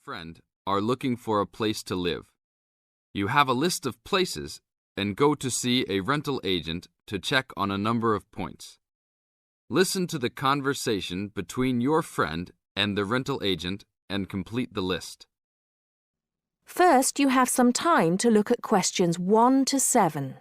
friend are looking for a place to live. You have a list of places and go to see a rental agent to check on a number of points. Listen to the conversation between your friend and the rental agent and complete the list. First, you have some time to look at questions 1 to 7.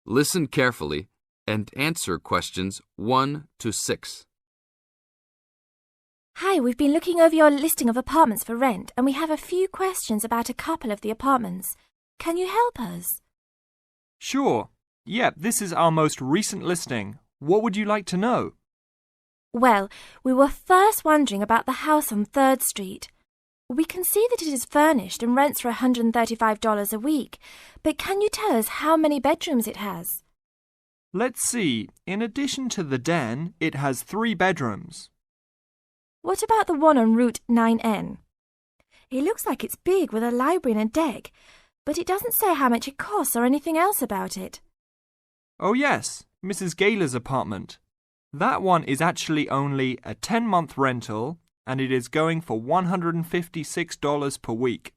Listen carefully and answer questions 1 to 6. Hi, we've been looking over your listing of apartments for rent and we have a few questions about a couple of the apartments. Can you help us? Sure. Yep, this is our most recent listing. What would you like to know? Well, we were first wondering about the house on 3rd Street. We can see that it is furnished and rents for $135 a week, but can you tell us how many bedrooms it has? Let's see. In addition to the den, it has 3 bedrooms. What about the one on Route 9N? It looks like it's big with a library and a deck, but it doesn't say how much it costs or anything else about it. Oh yes, Mrs. Gaylor's apartment. That one is actually only a 10-month rental and it is going for $156 per week.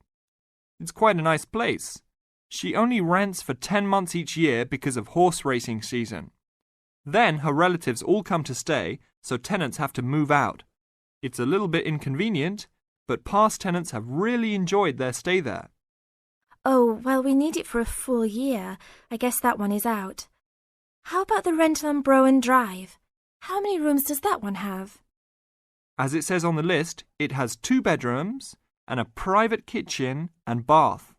It's quite a nice place. She only rents for 10 months each year because of horse racing season. Then her relatives all come to stay, so tenants have to move out. It's a little bit inconvenient, but past tenants have really enjoyed their stay there. Oh, well, we need it for a full year. I guess that one is out. How about the rental on Browen Drive? How many rooms does that one have? As it says on the list, it has 2 bedrooms and a private kitchen and bath.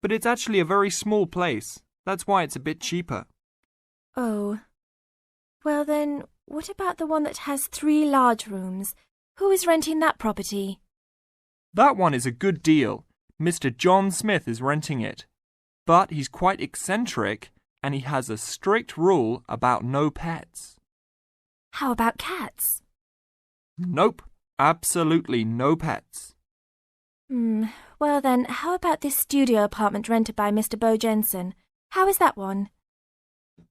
But it's actually a very small place. That's why it's a bit cheaper. Oh. Well then, what about the one that has 3 large rooms? Who is renting that property? That one is a good deal. Mr. John Smith is renting it. But he's quite eccentric and he has a strict rule about no pets. How about cats? Nope, absolutely no pets. Well then, how about this studio apartment rented by Mr. Bo Jensen? How is that one?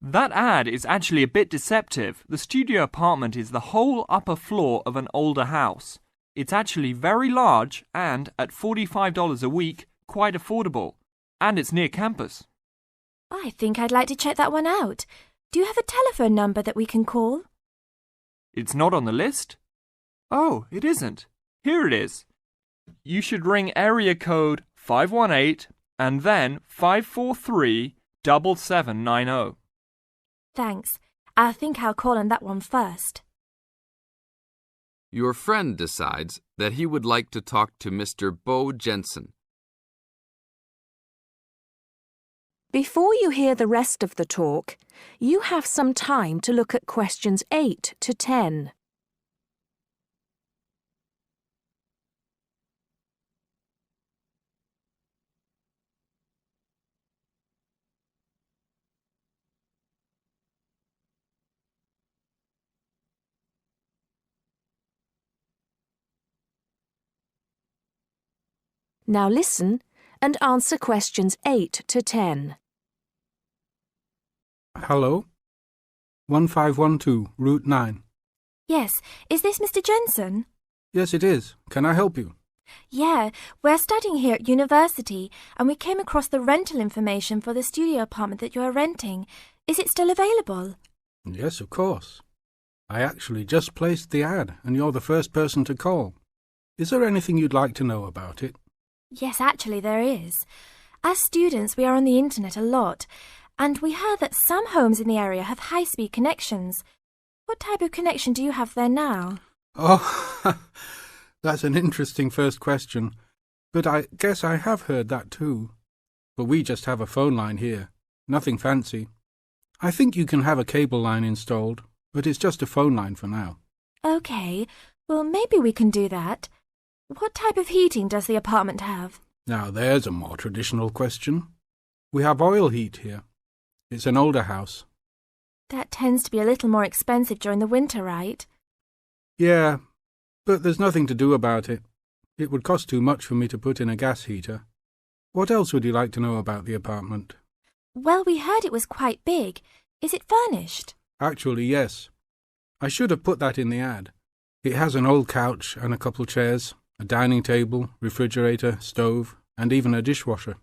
That ad is actually a bit deceptive. The studio apartment is the whole upper floor of an older house. It's actually very large and, at $45 a week, quite affordable. And it's near campus. I think I'd like to check that one out. Do you have a telephone number that we can call? It's not on the list? Oh, it isn't. Here it is. You should ring area code 518 and then 543-7790. Thanks. I think I'll call on that one first. Your friend decides that he would like to talk to Mr. Bo Jensen. Before you hear the rest of the talk, you have some time to look at questions 8 to 10. Now listen and answer questions 8 to 10. Hello? 1512, Route 9. Yes, is this Mr. Jensen? Yes, it is. Can I help you? Yeah, we're studying here at university and we came across the rental information for the studio apartment that you are renting. Is it still available? Yes, of course. I actually just placed the ad and you're the first person to call. Is there anything you'd like to know about it? Yes, actually there is. As students, we are on the internet a lot, and we heard that some homes in the area have high-speed connections. What type of connection do you have there now? Oh, that's an interesting first question. But I guess I have heard that too. But we just have a phone line here. Nothing fancy. I think you can have a cable line installed, but it's just a phone line for now. Okay, well maybe we can do that. What type of heating does the apartment have? Now there's a more traditional question. We have oil heat here. It's an older house. That tends to be a little more expensive during the winter, right? Yeah, but there's nothing to do about it. It would cost too much for me to put in a gas heater. What else would you like to know about the apartment? Well, we heard it was quite big. Is it furnished? Actually, yes. I should have put that in the ad. It has an old couch and a couple chairs, a dining table, refrigerator, stove, and even a dishwasher.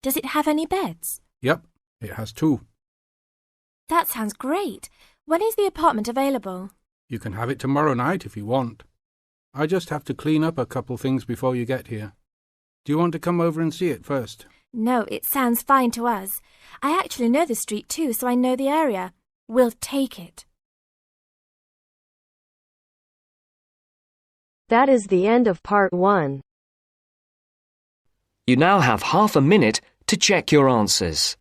Does it have any beds? Yep, it has 2. That sounds great. When is the apartment available? You can have it tomorrow night if you want. I just have to clean up a couple things before you get here. Do you want to come over and see it first? No, it sounds fine to us. I actually know the street too, so I know the area. We'll take it. That is the end of part 1. You now have half a minute to check your answers.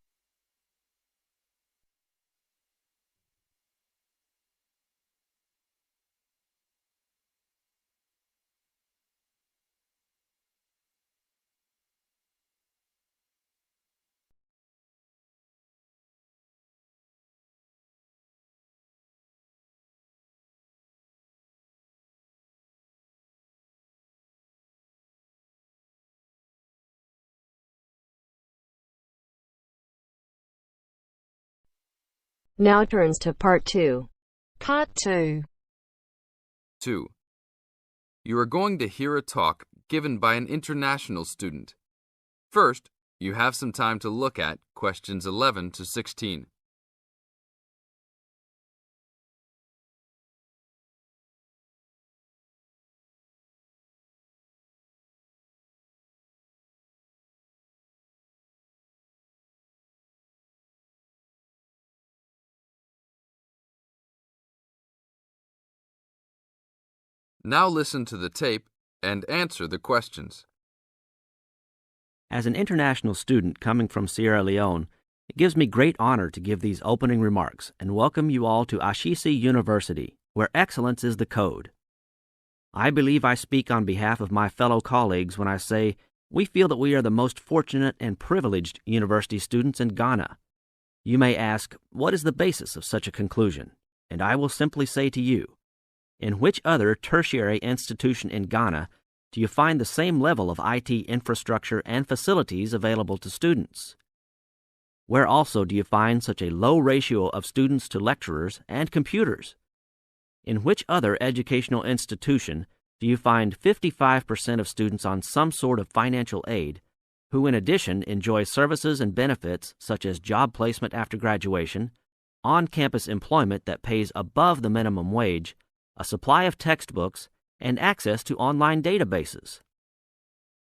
Now turns to part 2. Part 2. 2. You are going to hear a talk given by an international student. First, you have some time to look at questions 11 to 16. Now listen to the tape and answer the questions. As an international student coming from Sierra Leone, it gives me great honor to give these opening remarks and welcome you all to Ashesi University, where excellence is the code. I believe I speak on behalf of my fellow colleagues when I say we feel that we are the most fortunate and privileged university students in Ghana. You may ask, what is the basis of such a conclusion? And I will simply say to you, in which other tertiary institution in Ghana do you find the same level of IT infrastructure and facilities available to students? Where also do you find such a low ratio of students to lecturers and computers? In which other educational institution do you find 55% of students on some sort of financial aid, who in addition enjoy services and benefits such as job placement after graduation, on-campus employment that pays above the minimum wage, a supply of textbooks, and access to online databases?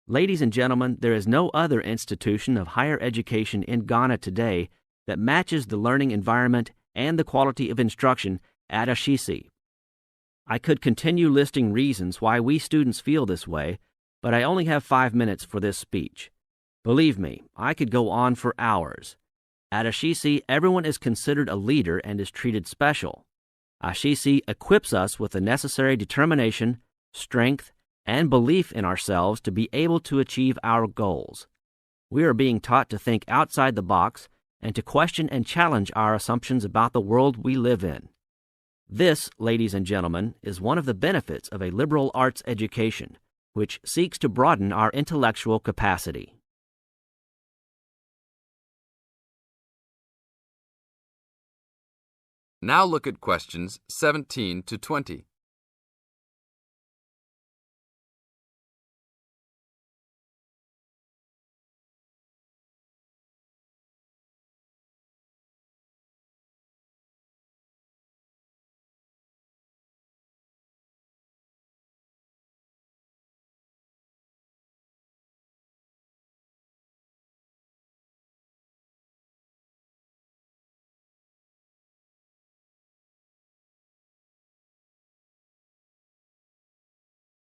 Ladies and gentlemen, there is no other institution of higher education in Ghana today that matches the learning environment and the quality of instruction at Ashesi. I could continue listing reasons why we students feel this way, but I only have 5 minutes for this speech. Believe me, I could go on for hours. At Ashesi, everyone is considered a leader and is treated special. Ashesi equips us with the necessary determination, strength, and belief in ourselves to be able to achieve our goals. We are being taught to think outside the box and to question and challenge our assumptions about the world we live in. This, ladies and gentlemen, is one of the benefits of a liberal arts education, which seeks to broaden our intellectual capacity. Now look at questions 17 to 20.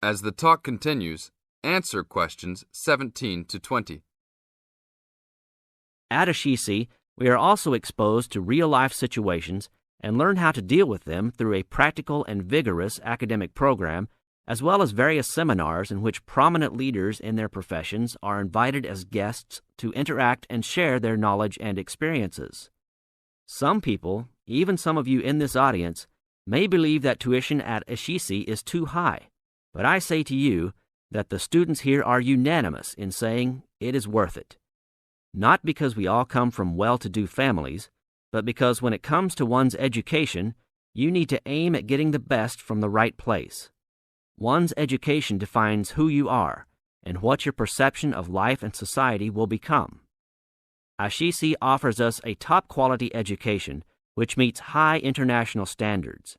As the talk continues, answer questions 17 to 20. At Ashesi, we are also exposed to real-life situations and learn how to deal with them through a practical and vigorous academic program, as well as various seminars in which prominent leaders in their professions are invited as guests to interact and share their knowledge and experiences. Some people, even some of you in this audience, may believe that tuition at Ashisi is too high, but I say to you that the students here are unanimous in saying it is worth it. Not because we all come from well-to-do families, but because when it comes to one's education, you need to aim at getting the best from the right place. One's education defines who you are and what your perception of life and society will become. Ashisi offers us a top-quality education which meets high international standards.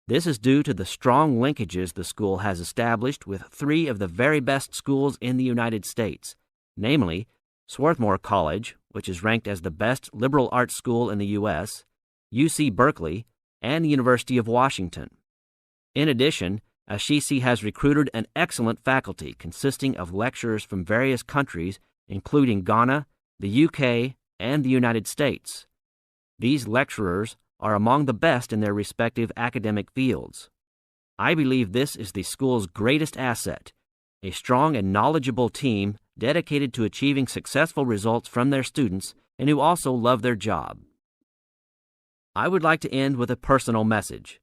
This is due to the strong linkages the school has established with three of the very best schools in the United States, namely Swarthmore College, which is ranked as the best liberal arts school in the U.S., UC Berkeley, and the University of Washington. In addition, Ashisi has recruited an excellent faculty consisting of lecturers from various countries, including Ghana, the UK, and the United States. These lecturers are among the best in their respective academic fields. I believe this is the school's greatest asset, a strong and knowledgeable team dedicated to achieving successful results from their students and who also love their job. I would like to end with a personal message.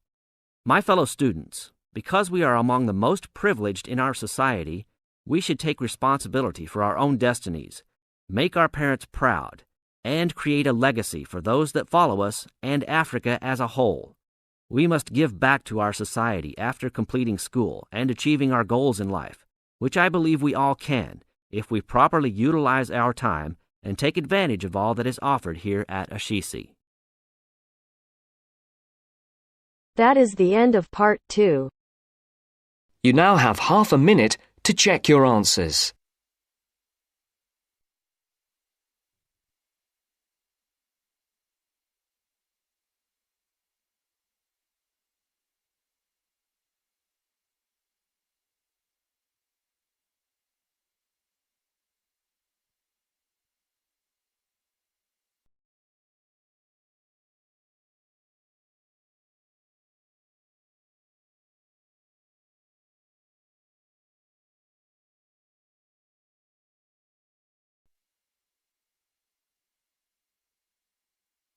My fellow students, because we are among the most privileged in our society, we should take responsibility for our own destinies, make our parents proud, and create a legacy for those that follow us and Africa as a whole. We must give back to our society after completing school and achieving our goals in life, which I believe we all can if we properly utilize our time and take advantage of all that is offered here at Ashisi. That is the end of part 2. You now have half a minute to check your answers.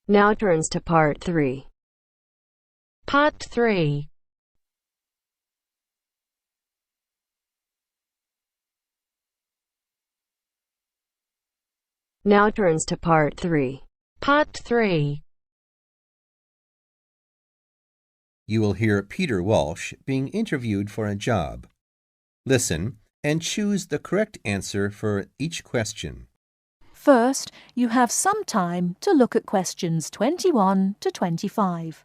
Now turns to part 3. Part 3. Now turns to part 3. Part 3. You will hear Peter Walsh being interviewed for a job. Listen and choose the correct answer for each question. First, you have some time to look at questions 21 to 25.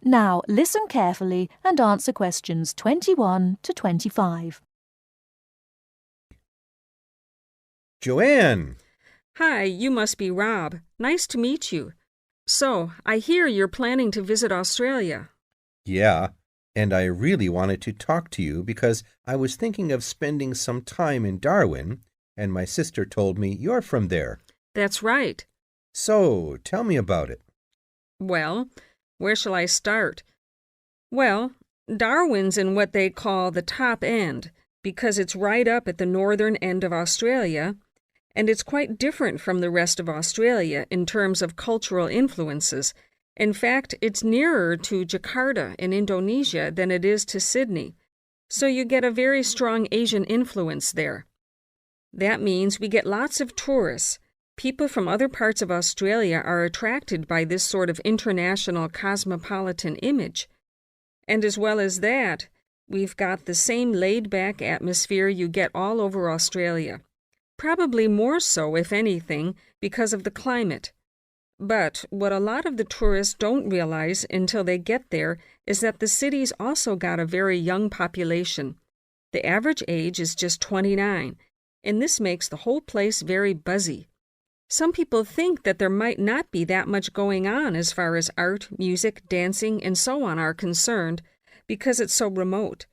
Now listen carefully and answer questions 21 to 25. Joanne! Hi, you must be Rob. Nice to meet you. So, I hear you're planning to visit Australia. Yeah, and I really wanted to talk to you because I was thinking of spending some time in Darwin, and my sister told me you're from there. That's right. So, tell me about it. Well, where shall I start? Well, Darwin's in what they call the top end, because it's right up at the northern end of Australia, and it's quite different from the rest of Australia in terms of cultural influences. In fact, it's nearer to Jakarta in Indonesia than it is to Sydney, so you get a very strong Asian influence there. That means we get lots of tourists. People from other parts of Australia are attracted by this sort of international cosmopolitan image. And as well as that, we've got the same laid-back atmosphere you get all over Australia. Probably more so, if anything, because of the climate. But what a lot of the tourists don't realize until they get there is that the city's also got a very young population. The average age is just 29, and this makes the whole place very buzzy. Some people think that there might not be that much going on as far as art, music, dancing, and so on are concerned because it's so remote.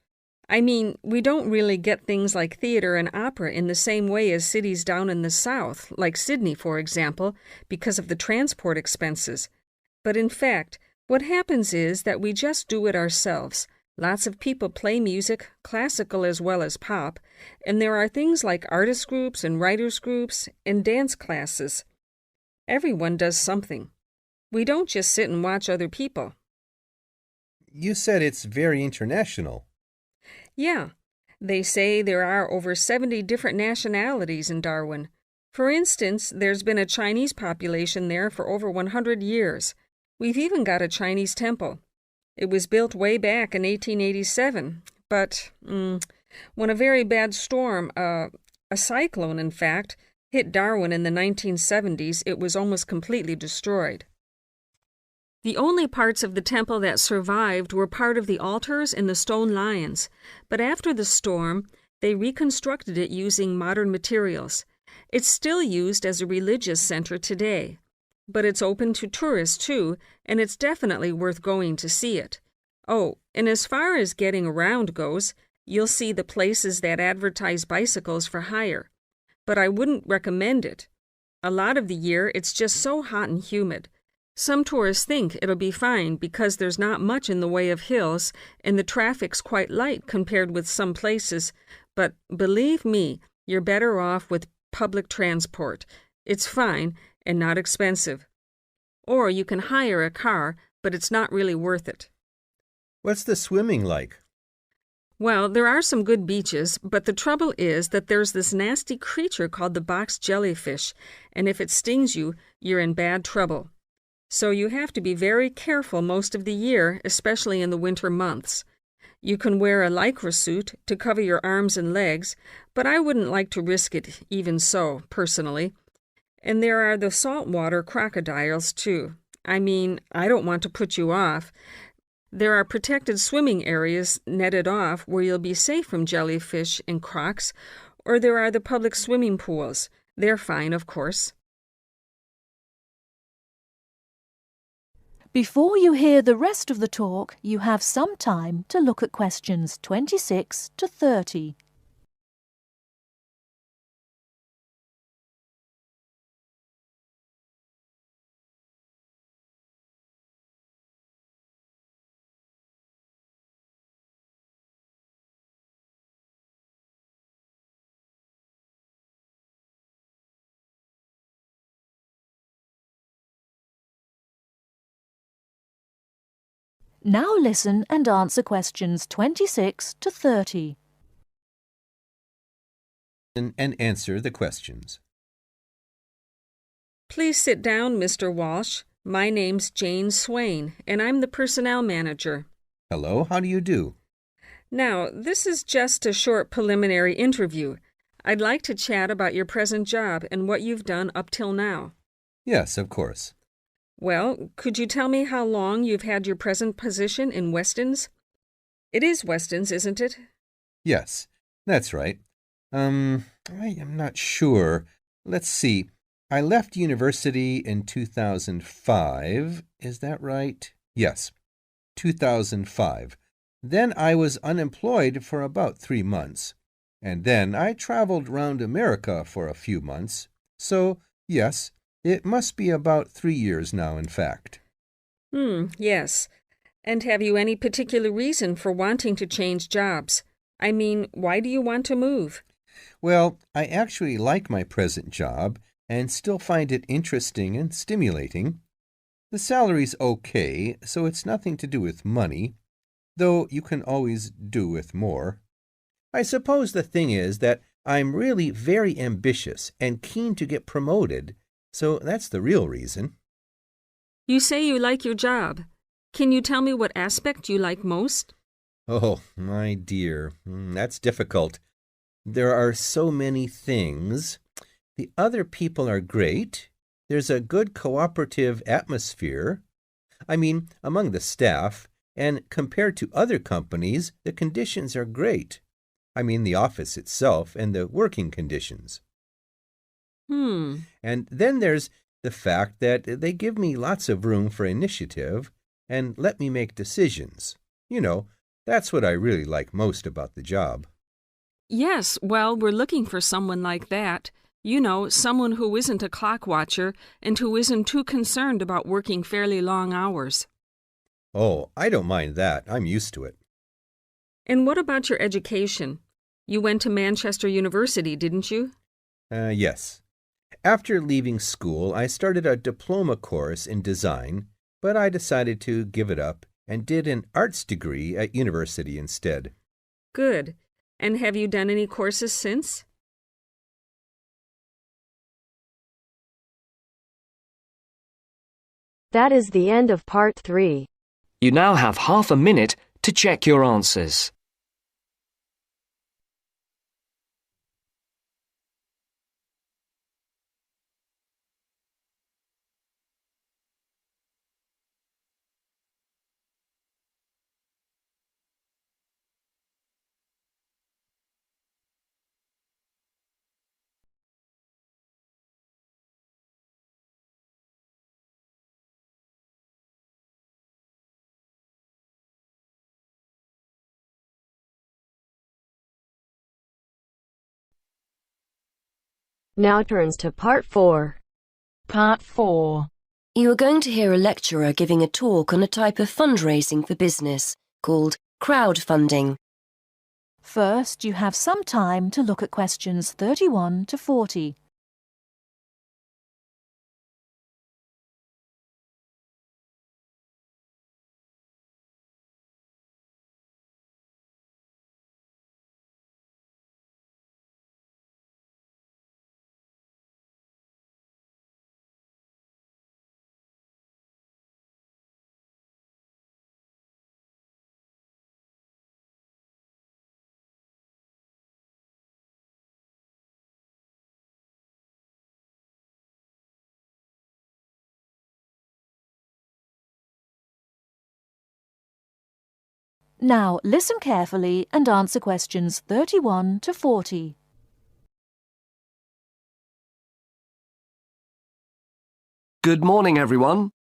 I mean, we don't really get things like theater and opera in the same way as cities down in the south, like Sydney, for example, because of the transport expenses. But in fact, what happens is that we just do it ourselves. Lots of people play music, classical as well as pop, and there are things like artist groups and writers groups and dance classes. Everyone does something. We don't just sit and watch other people. You said it's very international. Yeah, they say there are over 70 different nationalities in Darwin. For instance, there's been a Chinese population there for over 100 years. We've even got a Chinese temple. It was built way back in 1887, but when a very bad storm, a cyclone in fact, hit Darwin in the 1970s, it was almost completely destroyed. The only parts of the temple that survived were part of the altars and the stone lions, but after the storm, they reconstructed it using modern materials. It's still used as a religious center today, but it's open to tourists too, and it's definitely worth going to see it. Oh, and as far as getting around goes, you'll see the places that advertise bicycles for hire, but I wouldn't recommend it. A lot of the year, it's just so hot and humid. Some tourists think it'll be fine because there's not much in the way of hills and the traffic's quite light compared with some places, but believe me, you're better off with public transport. It's fine and not expensive. Or you can hire a car, but it's not really worth it. What's the swimming like? Well, there are some good beaches, but the trouble is that there's this nasty creature called the box jellyfish, and if it stings you, you're in bad trouble. So you have to be very careful most of the year, especially in the winter months. You can wear a lycra suit to cover your arms and legs, but I wouldn't like to risk it even so, personally. And there are the saltwater crocodiles, too. I mean, I don't want to put you off. There are protected swimming areas netted off where you'll be safe from jellyfish and crocs, or there are the public swimming pools. They're fine, of course. Before you hear the rest of the talk, you have some time to look at questions 26 to 30. Now listen and answer questions 26 to 30. And answer the questions. Please sit down, Mr. Walsh. My name's Jane Swain, and I'm the personnel manager. Hello, how do you do? Now, this is just a short preliminary interview. I'd like to chat about your present job and what you've done up till now. Yes, of course. Well, could you tell me how long you've had your present position in Weston's? It is Weston's, isn't it? Yes, that's right. I am not sure. Let's see. I left university in 2005. Is that right? Yes, 2005. Then I was unemployed for about 3 months. And then I traveled round America for a few months. So, yes, it must be about 3 years now, in fact. Yes. And have you any particular reason for wanting to change jobs? I mean, why do you want to move? Well, I actually like my present job and still find it interesting and stimulating. The salary's okay, so it's nothing to do with money, though you can always do with more. I suppose the thing is that I'm really very ambitious and keen to get promoted, so that's the real reason. You say you like your job. Can you tell me what aspect you like most? Oh, my dear, that's difficult. There are so many things. The other people are great. There's a good cooperative atmosphere. I mean, among the staff, and compared to other companies, the conditions are great. I mean, the office itself and the working conditions. And then there's the fact that they give me lots of room for initiative and let me make decisions. You know, That's what I really like most about the job. Yes, well, we're looking for someone like that. You know, someone who isn't a clock watcher and who isn't too concerned about working fairly long hours. Oh, I don't mind that. I'm used to it. And what about your education? You went to Manchester University, didn't you? Yes. After leaving school, I started a diploma course in design, but I decided to give it up and did an arts degree at university instead. Good. And have you done any courses since? That is the end of part 3. You now have half a minute to check your answers. Now turns to part 4. Part 4. You are going to hear a lecturer giving a talk on a type of fundraising for business called crowdfunding. First, you have some time to look at questions 31 to 40. Now listen carefully and answer questions 31 to 40. Good morning, everyone.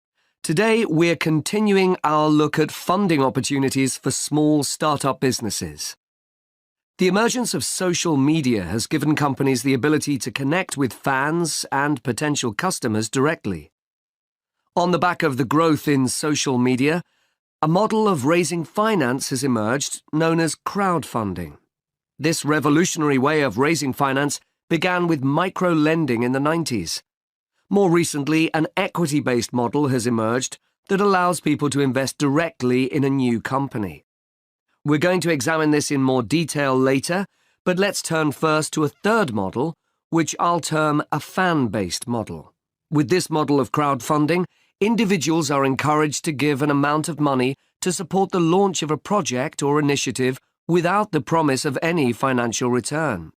Today we're continuing our look at funding opportunities for small startup businesses. The emergence of social media has given companies the ability to connect with fans and potential customers directly. On the back of the growth in social media, a model of raising finance has emerged known as crowdfunding. This revolutionary way of raising finance began with micro-lending in the 90s. More recently, an equity-based model has emerged that allows people to invest directly in a new company. We're going to examine this in more detail later, but let's turn first to a third model, which I'll term a fan-based model. With this model of crowdfunding, individuals are encouraged to give an amount of money to support the launch of a project or initiative without the promise of any financial return.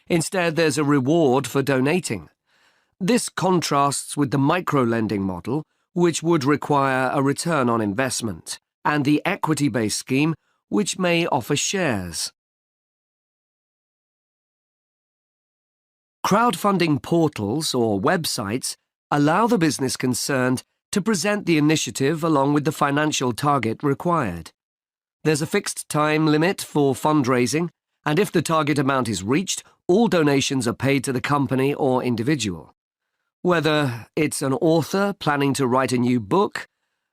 Instead, there's a reward for donating. This contrasts with the micro-lending model, which would require a return on investment, and the equity-based scheme, which may offer shares. Crowdfunding portals or websites allow the business concerned to present the initiative along with the financial target required. There's a fixed time limit for fundraising, and if the target amount is reached, all donations are paid to the company or individual. Whether it's an author planning to write a new book,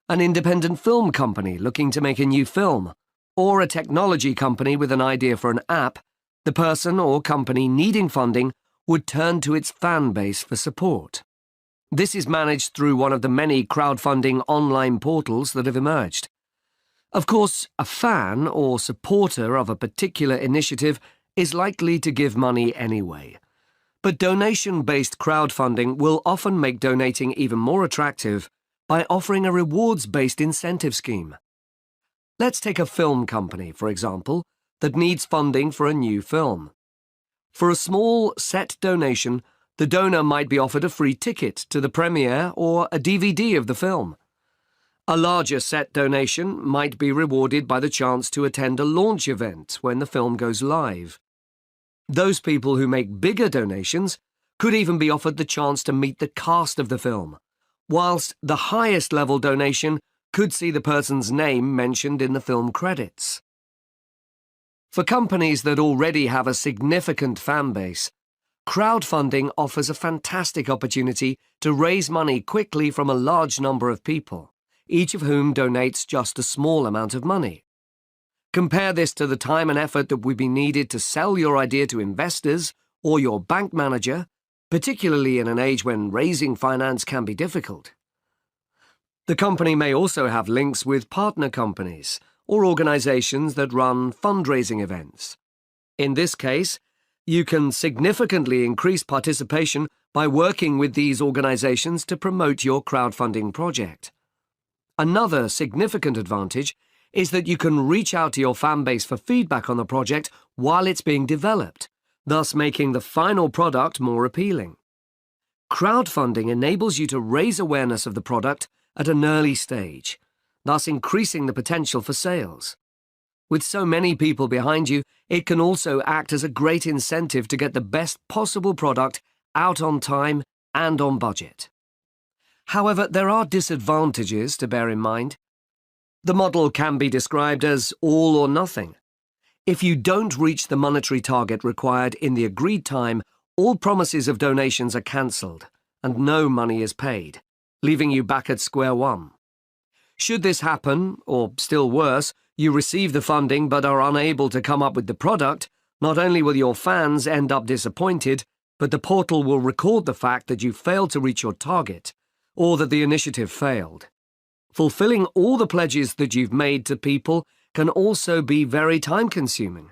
an independent film company looking to make a new film, or a technology company with an idea for an app, the person or company needing funding would turn to its fan base for support. This is managed through one of the many crowdfunding online portals that have emerged. Of course, a fan or supporter of a particular initiative is likely to give money anyway. But donation-based crowdfunding will often make donating even more attractive by offering a rewards-based incentive scheme. Let's take a film company, for example, that needs funding for a new film. For a small set donation, the donor might be offered a free ticket to the premiere or a DVD of the film. A larger set donation might be rewarded by the chance to attend a launch event when the film goes live. Those people who make bigger donations could even be offered the chance to meet the cast of the film, whilst the highest level donation could see the person's name mentioned in the film credits. For companies that already have a significant fan base, crowdfunding offers a fantastic opportunity to raise money quickly from a large number of people, each of whom donates just a small amount of money. Compare this to the time and effort that would be needed to sell your idea to investors or your bank manager, particularly in an age when raising finance can be difficult. The company may also have links with partner companies or organizations that run fundraising events. In this case, you can significantly increase participation by working with these organizations to promote your crowdfunding project. Another significant advantage is that you can reach out to your fan base for feedback on the project while it's being developed, thus making the final product more appealing. Crowdfunding enables you to raise awareness of the product at an early stage, thus increasing the potential for sales. With so many people behind you, it can also act as a great incentive to get the best possible product out on time and on budget. However, there are disadvantages to bear in mind. The model can be described as all or nothing. If you don't reach the monetary target required in the agreed time, all promises of donations are cancelled and no money is paid, leaving you back at square one. Should this happen, or still worse, you receive the funding but are unable to come up with the product, not only will your fans end up disappointed, but the portal will record the fact that you failed to reach your target, or that the initiative failed. Fulfilling all the pledges that you've made to people can also be very time-consuming.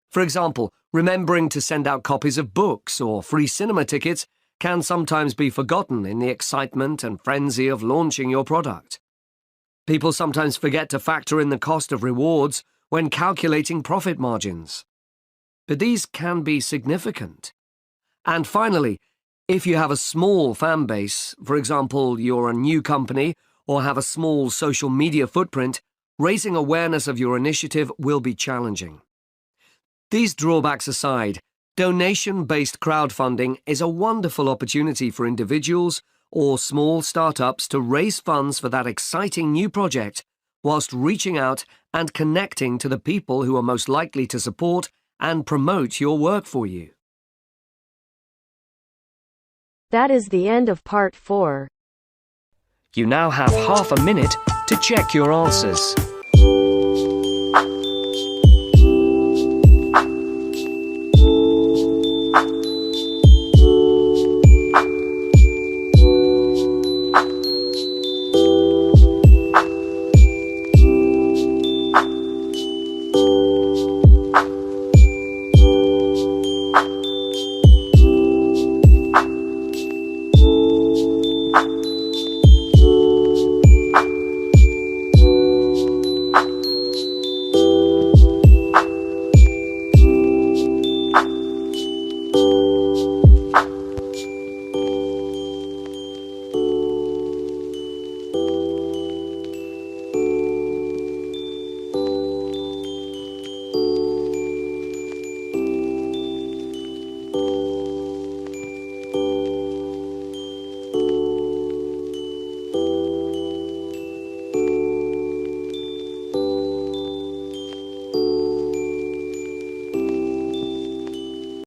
For example, remembering to send out copies of books or free cinema tickets can sometimes be forgotten in the excitement and frenzy of launching your product. People sometimes forget to factor in the cost of rewards when calculating profit margins. But these can be significant. And finally, if you have a small fan base, for example, you're a new company or have a small social media footprint, raising awareness of your initiative will be challenging. These drawbacks aside, donation-based crowdfunding is a wonderful opportunity for individuals or small startups to raise funds for that exciting new project whilst reaching out and connecting to the people who are most likely to support and promote your work for you. That is the end of part 4. You now have half a minute to check your answers.